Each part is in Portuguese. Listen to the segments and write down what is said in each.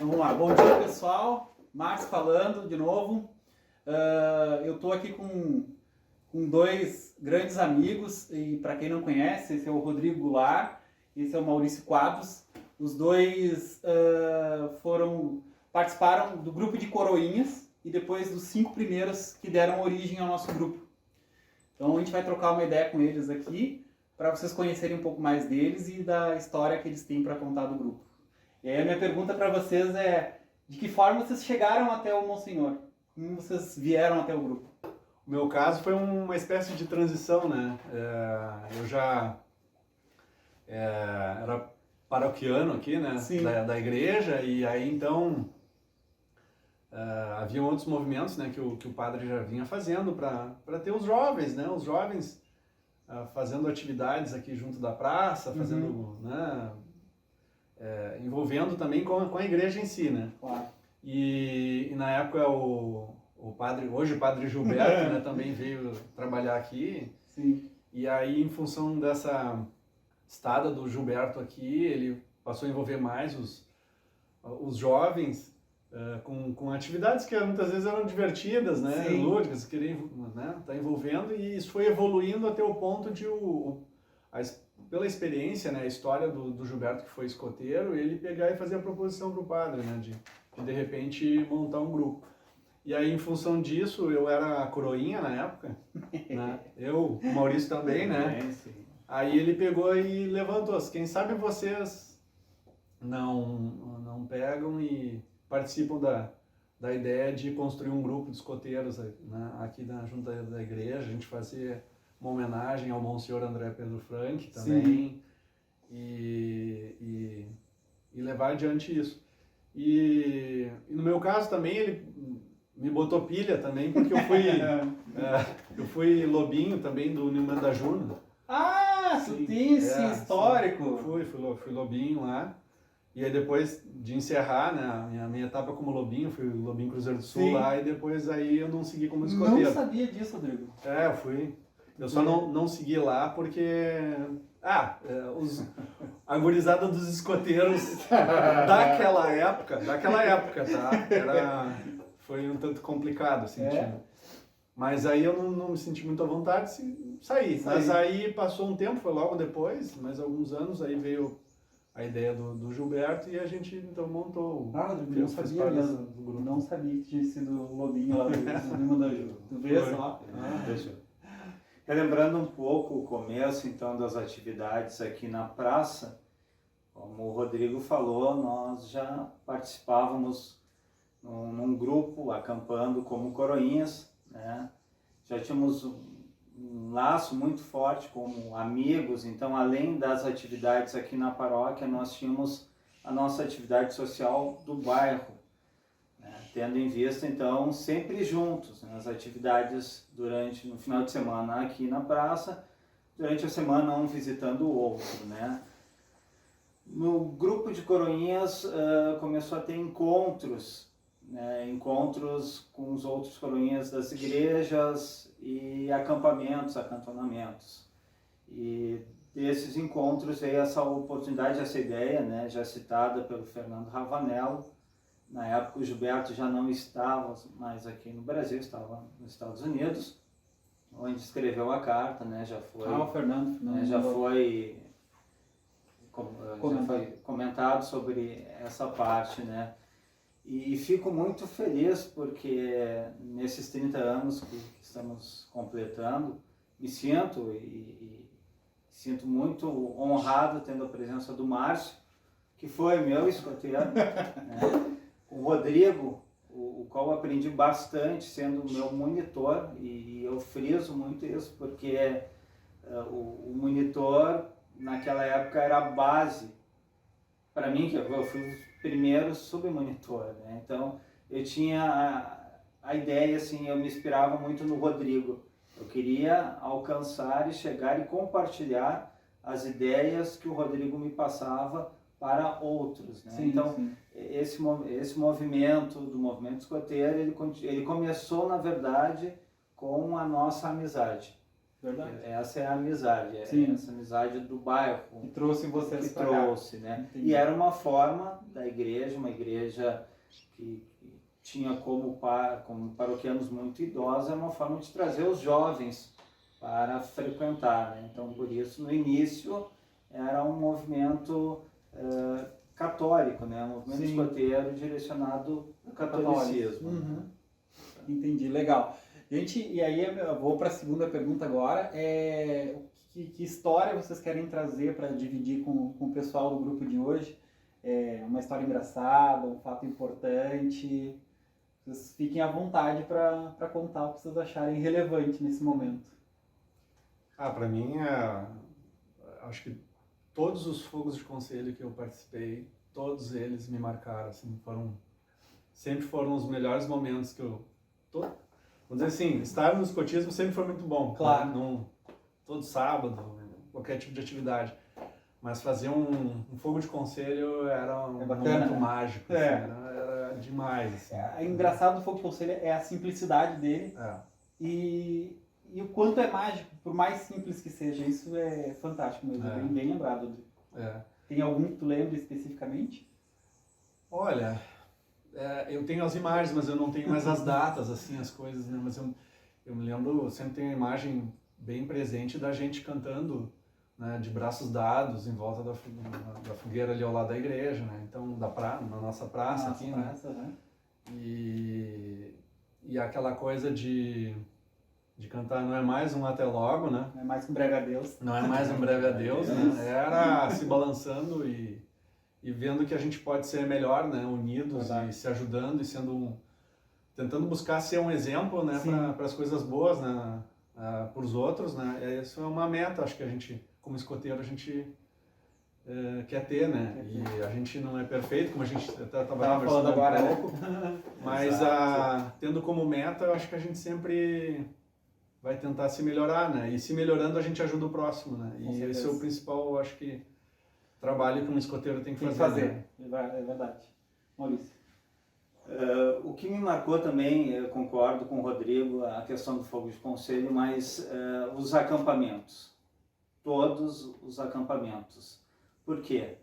Vamos lá, bom dia pessoal, Marcos falando de novo. Eu estou aqui com dois grandes amigos e para quem não conhece, esse é o Rodrigo Goulart, esse é o Maurício Quadros. Os dois participaram do grupo de Coroinhas e depois dos 5 primeiros que deram origem ao nosso grupo. Então a gente vai trocar uma ideia com eles aqui para vocês conhecerem um pouco mais deles e da história que eles têm para contar do grupo. E aí a minha pergunta para vocês é: de que forma vocês chegaram até o Monsenhor? Como vocês vieram até o grupo? O meu caso foi uma espécie de transição, né? Eu já era paroquiano aqui, né? Da igreja, e aí então havia outros movimentos, né? Que o padre já vinha fazendo para ter os jovens, né? Os jovens fazendo atividades aqui junto da praça, fazendo, né? Envolvendo também com a igreja em si, né? Claro. E na época o padre, hoje o padre Gilberto, né, também veio trabalhar aqui. Sim. E aí, em função dessa estada do Gilberto aqui, ele passou a envolver mais os jovens com atividades que muitas vezes eram divertidas, né? Sim. Lúdicas, queriam, né, estar envolvendo, e isso foi evoluindo até o ponto de pela experiência, né, a história do Gilberto, que foi escoteiro, ele pegar e fazer a proposição para o padre, né, de repente montar um grupo. E aí, em função disso, eu era coroinha na época, né, o Maurício também, né, aí ele pegou e levantou, quem sabe vocês não pegam e participam da ideia de construir um grupo de escoteiros, né, aqui junto da igreja, a gente fazia uma homenagem ao Monsenhor André Pedro Frank também, e levar adiante isso. E no meu caso também ele me botou pilha também, porque eu fui lobinho também do Nilman da Juna. Ah, tu tem esse histórico! Fui lobinho lá. E aí depois de encerrar, né, a minha etapa como lobinho, fui lobinho Cruzeiro do Sul lá, e depois aí eu não segui como escoteiro. Não sabia disso, Rodrigo. Eu fui. Eu só não segui lá porque... a gurizada dos escoteiros daquela época, tá? Foi um tanto complicado, assim. Mas aí eu não me senti muito à vontade de sair. Mas aí passou um tempo, foi logo depois, mais alguns anos, aí veio a ideia do Gilberto e a gente então montou. Rodrigo, não sabia mesmo. Não sabia que tinha sido o lobinho lá do Nilman da Juna. Tu vê só? Relembrando um pouco o começo, então, das atividades aqui na praça, como o Rodrigo falou, nós já participávamos num grupo, acampando como coroinhas, né? Já tínhamos um laço muito forte como amigos, então, além das atividades aqui na paróquia, nós tínhamos a nossa atividade social do bairro, né? Tendo em vista, então, sempre juntos, né? As atividades no final de semana aqui na praça, durante a semana um visitando o outro, né? No grupo de coroinhas começou a ter encontros, né? Encontros com os outros coroinhas das igrejas e acantonamentos. E desses encontros veio essa oportunidade, essa ideia, né? Já citada pelo Fernando Ravanello. Na época o Gilberto já não estava mais aqui no Brasil, estava nos Estados Unidos, onde escreveu a carta, né? Já foi, o Fernando já foi comentado sobre essa parte, né? E fico muito feliz porque nesses 30 anos que estamos completando, me sinto sinto muito honrado tendo a presença do Márcio, que foi meu escoteiro, né? O Rodrigo, o qual aprendi bastante sendo meu monitor, e eu friso muito isso porque o monitor naquela época era a base para mim, que eu fui o primeiro submonitor, né? Então eu tinha a ideia, assim, eu me inspirava muito no Rodrigo. Eu queria alcançar e chegar e compartilhar as ideias que o Rodrigo me passava para outros, né? Então, esse movimento do movimento escoteiro, ele começou, na verdade, com a nossa amizade. Verdade. Essa é a amizade, Sim. essa amizade do bairro E trouxe vocês que pra cá. trouxe, né? Entendi. E era uma forma da igreja, uma igreja que tinha como paroquianos muito idosos, era uma forma de trazer os jovens para frequentar, né? Então, por isso, no início, era um movimento católico, né? Um movimento Sim. escoteiro direcionado ao catolicismo. Uhum. Entendi, legal. Gente, e aí eu vou para a segunda pergunta agora. Que história vocês querem trazer para dividir com o pessoal do grupo de hoje? Uma história engraçada, um fato importante. Vocês fiquem à vontade para contar o que vocês acharem relevante nesse momento. Para mim, acho que todos os fogos de conselho que eu participei, todos eles me marcaram, assim, sempre foram os melhores momentos que eu... Vamos dizer assim, estar no escotismo sempre foi muito bom. Claro. Né? Todo sábado, qualquer tipo de atividade. Mas fazer um fogo de conselho era um bacana, momento né? mágico, assim, era demais. Assim. É engraçado do fogo de conselho é a simplicidade dele. E o quanto é mágico, por mais simples que seja, isso é fantástico mesmo, bem lembrado, Rodrigo. Tem algum que tu lembra especificamente? Olha, eu tenho as imagens, mas eu não tenho mais as datas, assim, as coisas, né? Mas eu me lembro, sempre tenho a imagem bem presente da gente cantando, né, de braços dados em volta da fogueira ali ao lado da igreja, né? Então, na nossa praça aqui, praça, né? E aquela coisa de cantar Não é mais um até logo, né? Não é mais um breve adeus. Não é mais um breve adeus, né? Era se balançando e vendo que a gente pode ser melhor, né? Unidos e se ajudando e tentando buscar ser um exemplo, né? Para as coisas boas, né? Para os outros, né? Isso é uma meta, acho que a gente, como escoteiro, a gente quer ter, né? E a gente não é perfeito, como a gente até estava falando agora, um pouco, mas tendo como meta, eu acho que a gente sempre vai tentar se melhorar, né? E se melhorando, a gente ajuda o próximo, né? E esse é o principal, eu acho que, trabalho que um escoteiro tem que fazer. Né? É verdade. Maurício. O que me marcou também, eu concordo com o Rodrigo, a questão do fogo de conselho, mas os acampamentos. Todos os acampamentos. Por quê?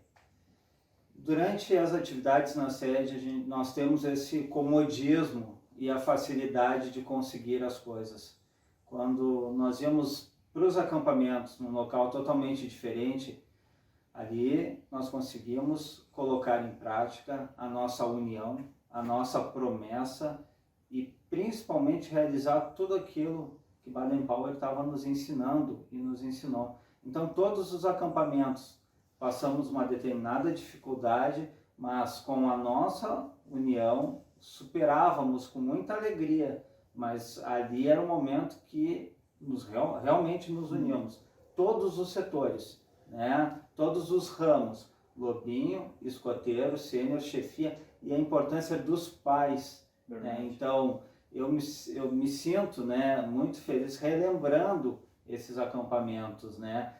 Durante as atividades na sede, nós temos esse comodismo e a facilidade de conseguir as coisas. Quando nós íamos para os acampamentos num local totalmente diferente, ali nós conseguimos colocar em prática a nossa união, a nossa promessa e principalmente realizar tudo aquilo que Baden-Powell estava nos ensinando e nos ensinou. Então todos os acampamentos passamos uma determinada dificuldade, mas com a nossa união superávamos com muita alegria. Mas ali era um momento que realmente nos uníamos. Todos os setores, né? Todos os ramos, lobinho, escoteiro, sênior, chefia, e a importância dos pais. Né? Então, eu me sinto, né, muito feliz relembrando esses acampamentos, né?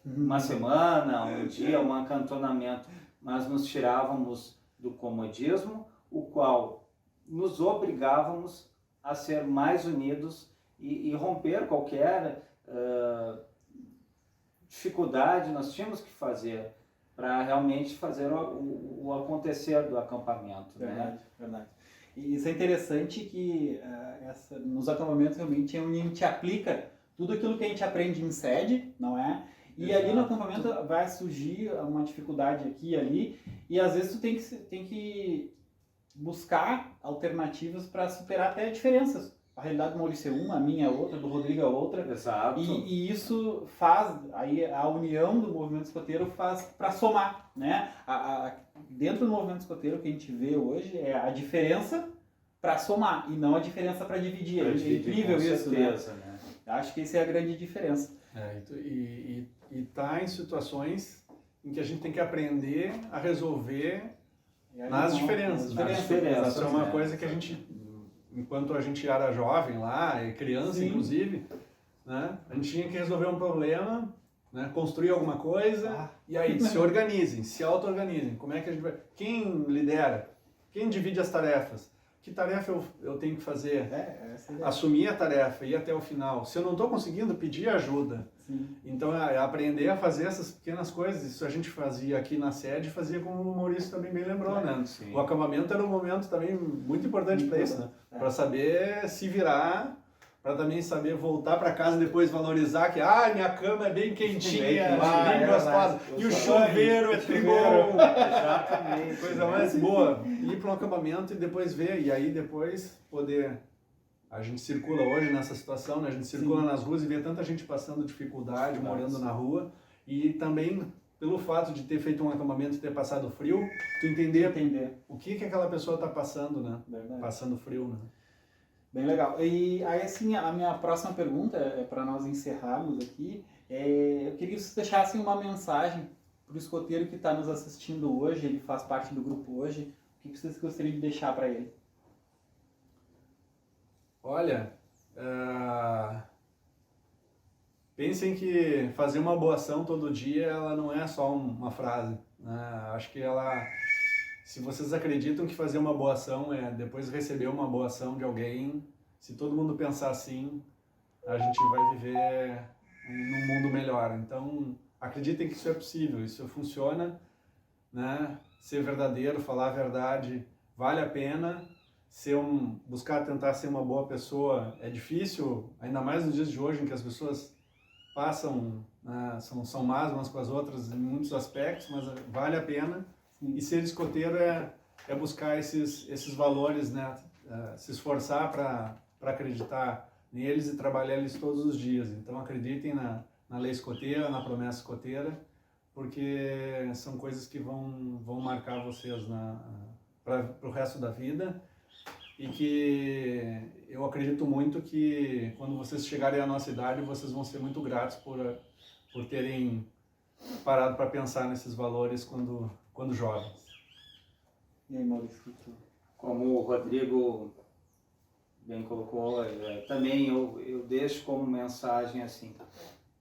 Uma semana, um dia, um acantonamento, mas nos tirávamos do comodismo, o qual nos obrigávamos a ser mais unidos e romper qualquer dificuldade nós tínhamos que fazer para realmente fazer o acontecer do acampamento. Verdade, verdade. E isso é interessante que nos acampamentos realmente é onde a gente aplica tudo aquilo que a gente aprende em sede, não é? E Exato. Ali no acampamento vai surgir uma dificuldade aqui e ali, e às vezes tu tem que buscar alternativas para superar até diferenças. A realidade do Maurício é uma, a minha é outra, do Rodrigo é outra. Exato. E isso faz, aí a união do movimento escoteiro faz para somar, né? Dentro do movimento escoteiro, o que a gente vê hoje é a diferença para somar e não a diferença para dividir. É incrível isso, certeza, né? Acho que essa é a grande diferença. E tá em situações em que a gente tem que aprender a resolver nas diferenças. Isso é uma coisa que a gente, enquanto a gente era jovem lá, criança Sim. inclusive, né, a gente tinha que resolver um problema, né, construir alguma coisa, e aí se organizem, se auto-organizem. Como é que a gente vai... Quem lidera? Quem divide as tarefas? que tarefa eu tenho que fazer? Essa é a ideia. Assumir a tarefa, ir até o final. Se eu não estou conseguindo, pedir ajuda. Sim. Então, é aprender a fazer essas pequenas coisas. Isso a gente fazia aqui na sede, fazia como o Maurício também bem lembrou, né? Sim. O acampamento era um momento também muito importante para isso, né? Para saber se virar, para também saber voltar para casa e depois valorizar que, minha cama é bem quentinha, bem gostosa, e o chuveiro é tribom. Exatamente. Coisa mais boa. Ir para um acampamento e depois ver, e aí depois poder... A gente circula hoje nessa situação, né? A gente circula nas ruas e vê tanta gente passando dificuldade, morando na rua, e também pelo fato de ter feito um acampamento e ter passado frio, tu entender o que aquela pessoa está passando, né? Verdade. Passando frio, né? Bem legal. E aí, assim, a minha próxima pergunta, para nós encerrarmos aqui, eu queria que vocês deixassem uma mensagem para o escoteiro que está nos assistindo hoje, ele faz parte do grupo hoje, o que vocês gostariam de deixar para ele? Olha, pensem que fazer uma boa ação todo dia, ela não é só uma frase, né? Acho que se vocês acreditam que fazer uma boa ação é depois receber uma boa ação de alguém, se todo mundo pensar assim, a gente vai viver num mundo melhor. Então, acreditem que isso é possível, isso funciona, né? Ser verdadeiro, falar a verdade, vale a pena. Buscar tentar ser uma boa pessoa é difícil, ainda mais nos dias de hoje em que as pessoas passam, né, são más umas com as outras em muitos aspectos, mas vale a pena. E ser escoteiro é buscar esses valores, né? Se esforçar para acreditar neles e trabalhar eles todos os dias. Então acreditem na lei escoteira, na promessa escoteira, porque são coisas que vão marcar vocês para o resto da vida. E que eu acredito muito que quando vocês chegarem à nossa idade, vocês vão ser muito gratos por terem parado para pensar nesses valores quando jovens. E aí, Maurício? Como o Rodrigo bem colocou, também eu deixo como mensagem assim,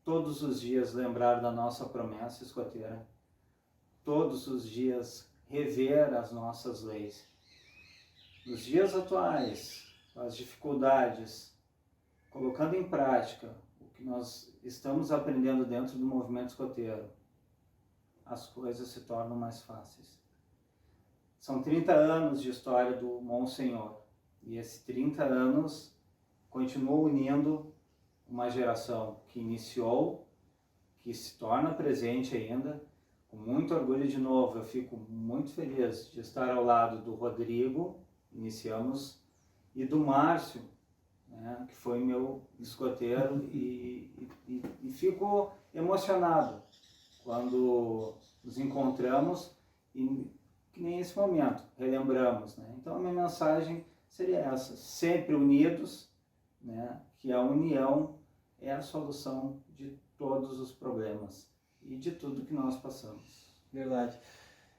todos os dias lembrar da nossa promessa escoteira, todos os dias rever as nossas leis. Nos dias atuais, as dificuldades, colocando em prática o que nós estamos aprendendo dentro do movimento escoteiro, as coisas se tornam mais fáceis. São 30 anos de história do Monsenhor, e esses 30 anos continuam unindo uma geração que iniciou, que se torna presente ainda, com muito orgulho de novo. Eu fico muito feliz de estar ao lado do Rodrigo, iniciamos, e do Márcio, né, que foi meu escoteiro, e fico emocionado quando nos encontramos e que nem esse momento, relembramos, né? Então a minha mensagem seria essa, sempre unidos, né, que a união é a solução de todos os problemas e de tudo que nós passamos. Verdade.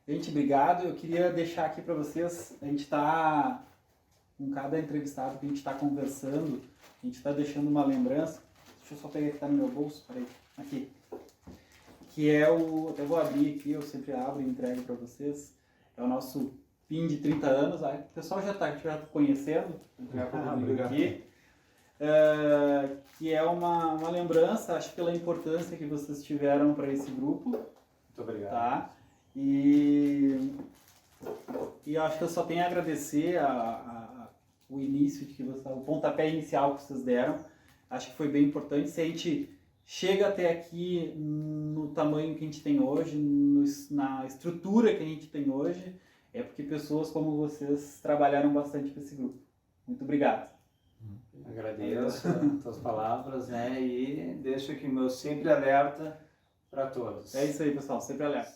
Gente, obrigado. Eu queria deixar aqui para vocês, a gente está, com cada entrevistado que a gente está conversando, a gente está deixando uma lembrança. Deixa eu só pegar que está no meu bolso, peraí, aqui. Que é até vou abrir aqui, eu sempre abro e entrego para vocês. É o nosso PIN de 30 anos. O pessoal já está conhecendo, Obrigado. Aqui. Que é uma lembrança, acho que pela importância que vocês tiveram para esse grupo. Muito obrigado. Tá? E eu acho que eu só tenho a agradecer o início, o pontapé inicial que vocês deram. Acho que foi bem importante. Se a gente chega até aqui no tamanho que a gente tem hoje, na estrutura que a gente tem hoje, é porque pessoas como vocês trabalharam bastante para esse grupo. Muito obrigado. Agradeço as tuas palavras, né? E deixo aqui o meu sempre alerta para todos. É isso aí, pessoal. Sempre alerta.